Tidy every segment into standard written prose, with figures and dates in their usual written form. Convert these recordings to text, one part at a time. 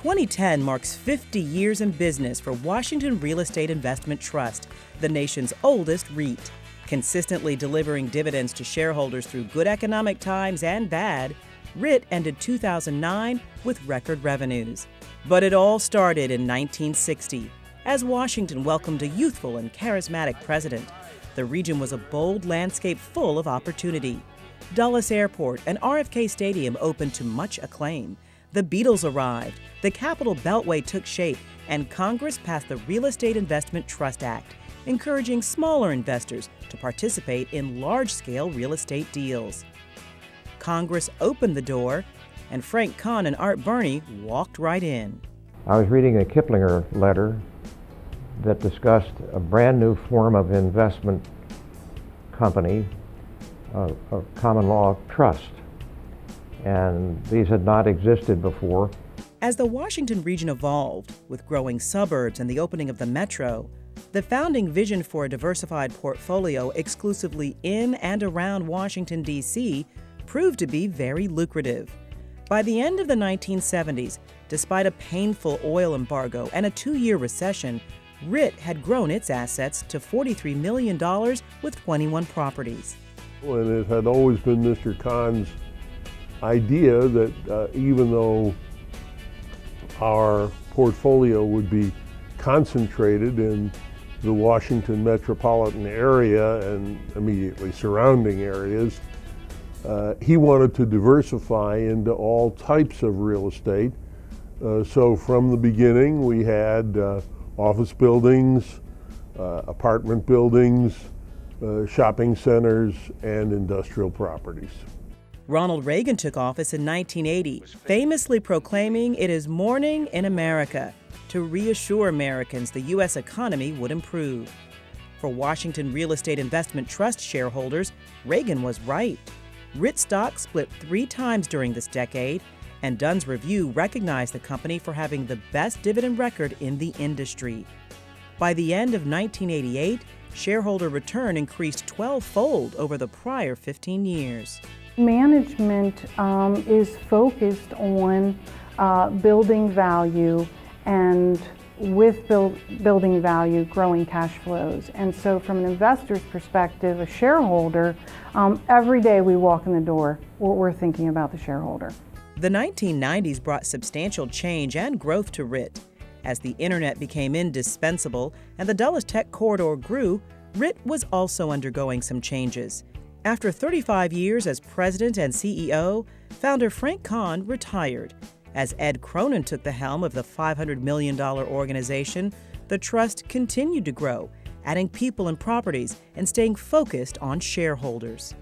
2010 marks 50 years in business for Washington Real Estate Investment Trust, the nation's oldest REIT. Consistently delivering dividends to shareholders through good economic times and bad, WRIT ended 2009 with record revenues. But it all started in 1960, as Washington welcomed a youthful and charismatic president. The region was a bold landscape full of opportunity. Dulles Airport and RFK Stadium opened to much acclaim. The Beatles arrived, the Capital Beltway took shape, and Congress passed the Real Estate Investment Trust Act, encouraging smaller investors to participate in large-scale real estate deals. Congress opened the door, and Frank Kahn and Art Burney walked right in. I was reading a Kiplinger letter that discussed a brand new form of investment company, a common law trust, and these had not existed before. As the Washington region evolved, with growing suburbs and the opening of the metro, the founding vision for a diversified portfolio exclusively in and around Washington, D.C. proved to be very lucrative. By the end of the 1970s, despite a painful oil embargo and a 2-year recession, WRIT had grown its assets to $43 million with 21 properties. And it had always been Mr. Kahn's idea that even though our portfolio would be concentrated in the Washington metropolitan area and immediately surrounding areas, he wanted to diversify into all types of real estate. So from the beginning we had office buildings, apartment buildings, shopping centers, and industrial properties. Ronald Reagan took office in 1980, famously proclaiming it is morning in America, to reassure Americans the U.S. economy would improve. For Washington Real Estate Investment Trust shareholders, Reagan was right. WRIT stock split 3 times during this decade, and Dunn's Review recognized the company for having the best dividend record in the industry. By the end of 1988, shareholder return increased 12-fold over the prior 15 years. Management is focused on building value, and with building value, growing cash flows. And so from an investor's perspective, a shareholder, every day we walk in the door, we're thinking about the shareholder. The 1990s brought substantial change and growth to WRIT. As the internet became indispensable and the Dulles Tech Corridor grew, WRIT was also undergoing some changes. After 35 years as president and CEO, founder Frank Kahn retired. As Ed Cronin took the helm of the $500 million organization, the trust continued to grow, adding people and properties and staying focused on shareholders.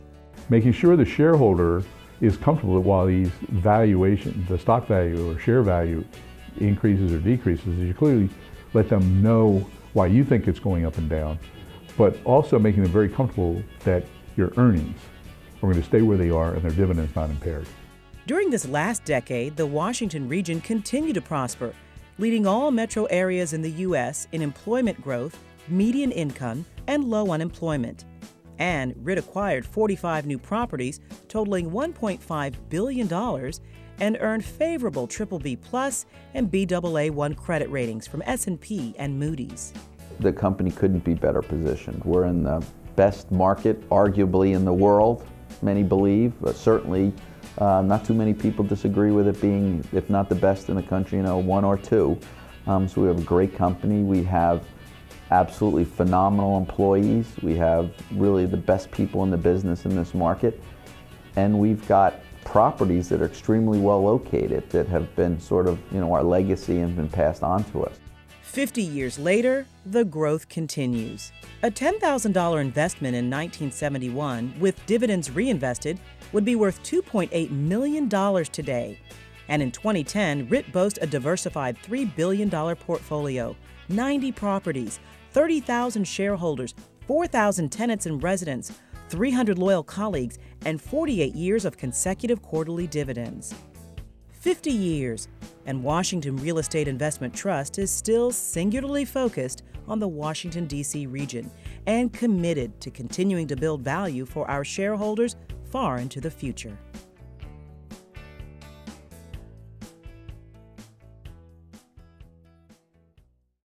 Making sure the shareholder is comfortable while these valuations, the stock value or share value increases or decreases, is you clearly let them know why you think it's going up and down, but also making them very comfortable that your earnings are going to stay where they are and their dividends not impaired. During this last decade, the Washington region continued to prosper, leading all metro areas in the U.S. in employment growth, median income, and low unemployment. And WRIT acquired 45 new properties totaling $1.5 billion and earned favorable BBB+ and Baa1 credit ratings from S&P and Moody's. The company couldn't be better positioned. We're in the best market, arguably, in the world, many believe, but certainly not too many people disagree with it being, if not the best in the country, 1 or 2. So we have a great company. We have absolutely phenomenal employees. We have really the best people in the business in this market. And we've got properties that are extremely well located that have been sort of, our legacy and been passed on to us. 50 years later, the growth continues. A $10,000 investment in 1971, with dividends reinvested, would be worth $2.8 million today. And in 2010, WRIT boasts a diversified $3 billion portfolio, 90 properties, 30,000 shareholders, 4,000 tenants and residents, 300 loyal colleagues, and 48 years of consecutive quarterly dividends. 50 years, and Washington Real Estate Investment Trust is still singularly focused on the Washington, D.C. region and committed to continuing to build value for our shareholders far into the future.